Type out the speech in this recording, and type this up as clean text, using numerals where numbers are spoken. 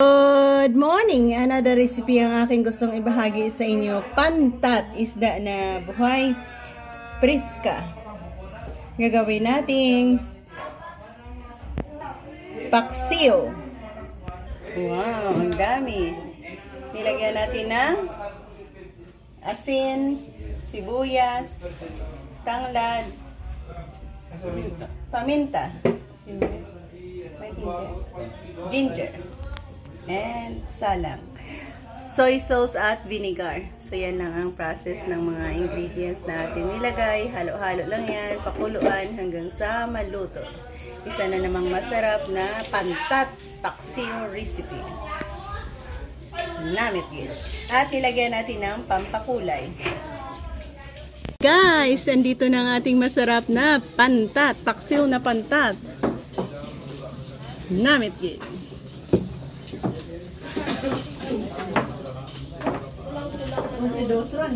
Good morning! Another recipe ang aking gustong ibahagi sa inyo. Pantat, isda na buhay, priska. Gagawin nating paksiw. Wow, ang dami. Nilagyan natin ng asin, sibuyas, tanglad, paminta, ginger, and salang, soy sauce at vinegar. So yan lang ang process ng mga ingredients natin nilagay. Halo-halo lang yan, pakuluan hanggang sa maluto. Isa na namang masarap na pantat paksiw recipe. Namit yun. At ilagyan natin ng pampakulay. Guys, andito na ang ating masarap na pantat, paksiw na pantat. Namit yun. Si Dosran